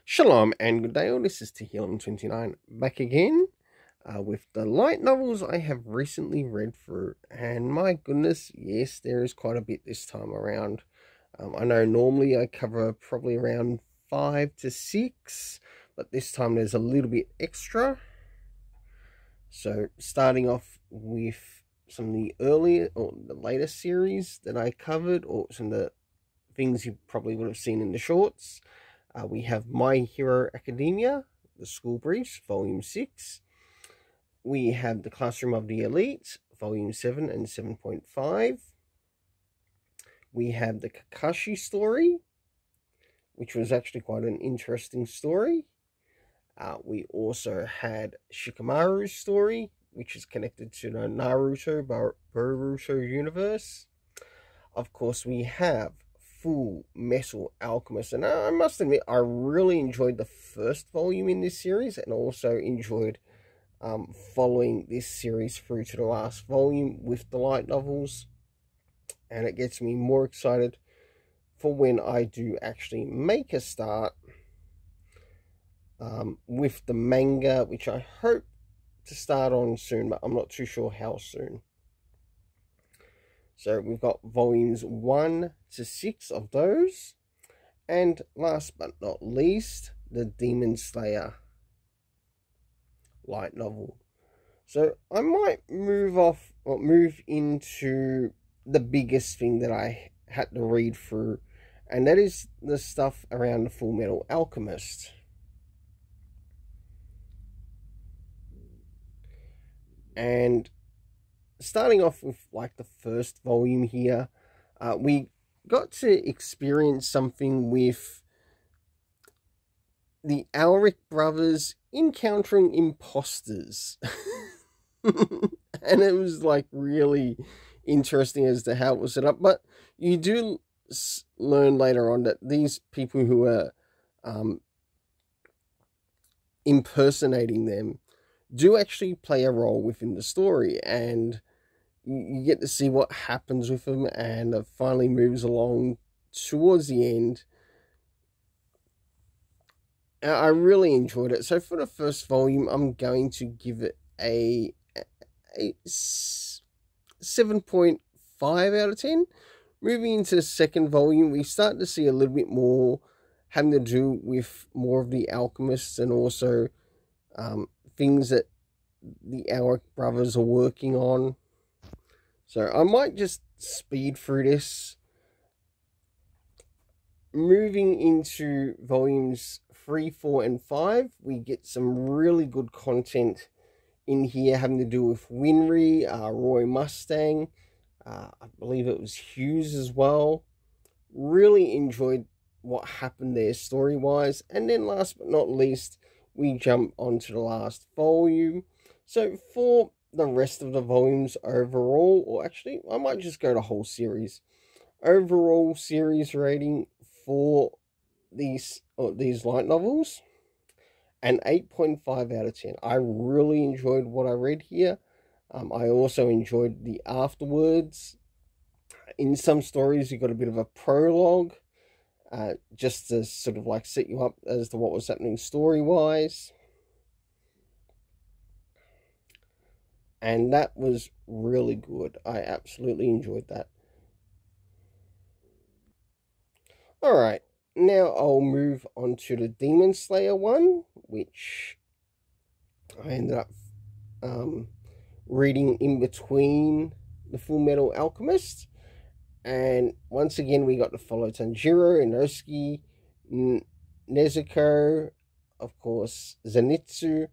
Shalom and good day all, this is Tehillim29 back again with the light novels I have recently read through, and my goodness, yes, there is quite a bit this time around. I know normally I cover probably around 5 to 6, but this time there's a little bit extra. So starting off with some of the earlier or the later series that I covered, or some of the things you probably would have seen in the shorts. We have My Hero Academia, The School Briefs, Volume 6. We have The Classroom of the Elite, Volume 7 and 7.5. We have The Kakashi Story, which was actually quite an interesting story. We also had Shikamaru's story, which is connected to the Naruto Boruto universe. Of course, we have Full Metal Alchemist, and I must admit I really enjoyed the first volume in this series, and also enjoyed following this series through to the last volume with the light novels, and it gets me more excited for when I do actually make a start with the manga, which I hope to start on soon, but I'm not too sure how soon. So we've got volumes 1 to 6 of those. And last but not least, the Demon Slayer light novel. So I might move into the biggest thing that I had to read through, and that is the stuff around the Full Metal Alchemist. And starting off with like the first volume here, we got to experience something with the Alric brothers encountering imposters. And it was like really interesting as to how it was set up, but you do learn later on that these people who are impersonating them do actually play a role within the story, and you get to see what happens with them, and it finally moves along towards the end. I really enjoyed it. So for the first volume, I'm going to give it a 7.5 out of 10. Moving into the second volume, we start to see a little bit more having to do with more of the alchemists, and also things that the Alric brothers are working on. So I might just speed through this. Moving into volumes 3, 4, and 5, we get some really good content in here having to do with Winry, Roy Mustang, I believe it was Hughes as well. Really enjoyed what happened there story-wise. And then last but not least, we jump onto the last volume. So for the rest of the volumes overall, or actually I might just go the whole series. Overall series rating for these light novels, an 8.5 out of 10. I really enjoyed what I read here. I also enjoyed the afterwards. In some stories you got a bit of a prologue, just to sort of like set you up as to what was happening story-wise. And that was really good. I absolutely enjoyed that. Alright, now I'll move on to the Demon Slayer one, which I ended up reading in between the Full Metal Alchemist. And once again, we got to follow Tanjiro, Inosuke, Nezuko, of course, Zenitsu,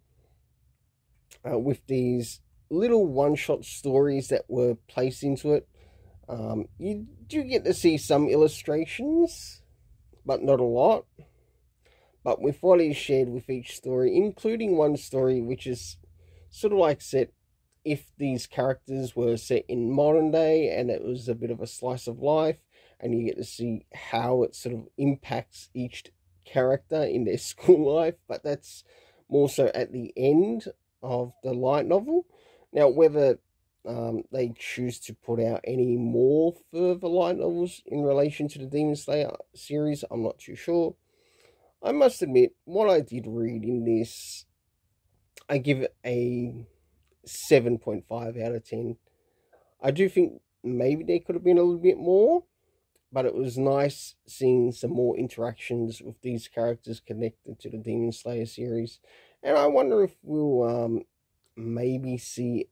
with these little one-shot stories that were placed into it. You do get to see some illustrations, but not a lot. But with what is shared with each story, including one story which is sort of like set if these characters were set in modern day, and it was a bit of a slice of life, and you get to see how it sort of impacts each character in their school life. But that's more so at the end of the light novel. Now, whether they choose to put out any more further light novels in relation to the Demon Slayer series, I'm not too sure. I must admit, what I did read in this, I give it a 7.5 out of 10. I do think maybe there could have been a little bit more, but it was nice seeing some more interactions with these characters connected to the Demon Slayer series. And I wonder if we'll maybe see.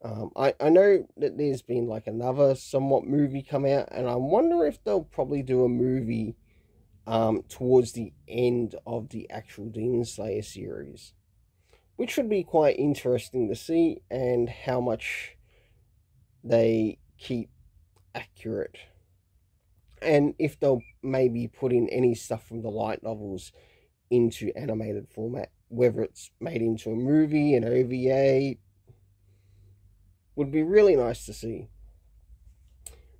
I know that there's been like another somewhat movie come out, and I wonder if they'll probably do a movie towards the end of the actual Demon Slayer series, which would be quite interesting to see, and how much they keep accurate, and if they'll maybe put in any stuff from the light novels into animated format, whether it's made into a movie, an OVA, would be really nice to see.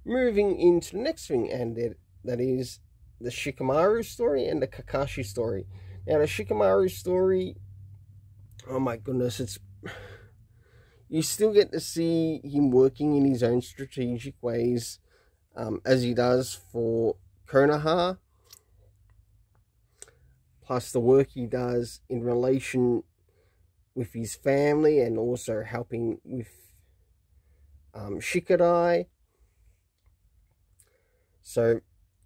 Moving into the next thing, and that is the Shikamaru story and the Kakashi story. Now, the Shikamaru story, oh my goodness, it's, you still get to see him working in his own strategic ways, as he does for Konoha, plus the work he does in relation with his family, and also helping with Shikadai. So,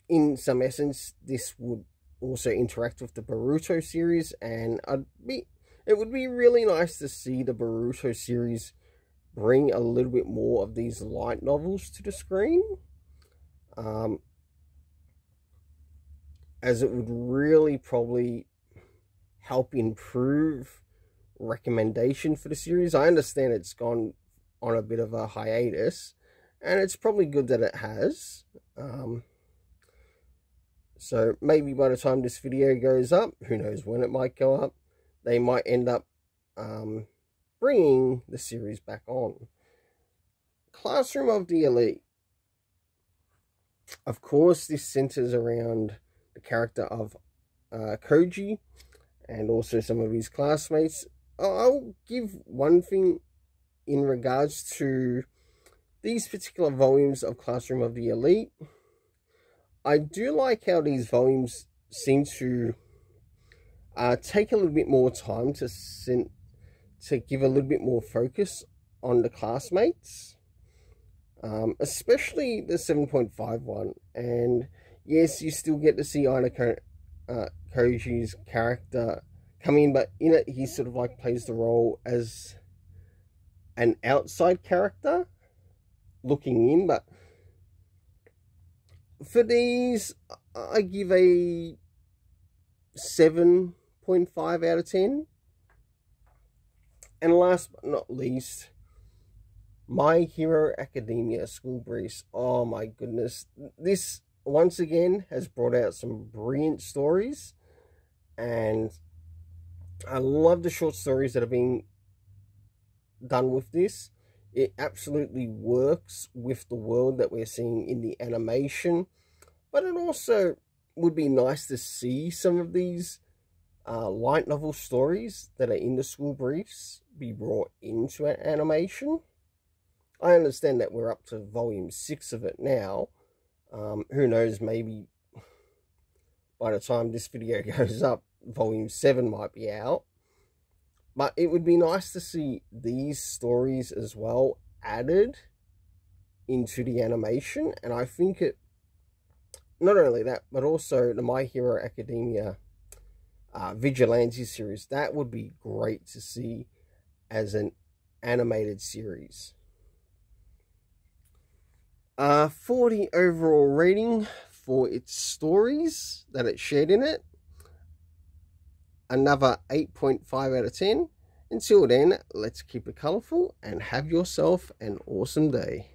in some essence, this would also interact with the Boruto series, and it would be really nice to see the Boruto series bring a little bit more of these light novels to the screen, as it would really probably help improve recommendation for the series. I understand it's gone on a bit of a hiatus, and it's probably good that it has. So maybe by the time this video goes up, who knows when it might go up, they might end up bringing the series back on. Classroom of the Elite. Of course, this centers around the character of Koji, and also some of his classmates. I'll give one thing in regards to these particular volumes of Classroom of the Elite. I do like how these volumes seem to take a little bit more time to give a little bit more focus on the classmates, especially the 7.5 one. And yes, you still get to see Aina Koji's character come in, but in it he sort of like plays the role as an outside character looking in. But for these, I give a 7.5 out of 10. And last but not least, My Hero Academia School Briefs. Oh my goodness, this once again has brought out some brilliant stories, and I love the short stories that are being done with this. It absolutely works with the world that we're seeing in the animation, but it also would be nice to see some of these light novel stories that are in the school briefs be brought into an animation. I understand that we're up to volume 6 of it now. Who knows, maybe by the time this video goes up, volume 7 might be out. But it would be nice to see these stories as well added into the animation. And I think it, not only that, but also the My Hero Academia Vigilante series, that would be great to see as an animated series. For the overall rating for its stories that it shared in it, another 8.5 out of 10. Until then, let's keep it colourful and have yourself an awesome day.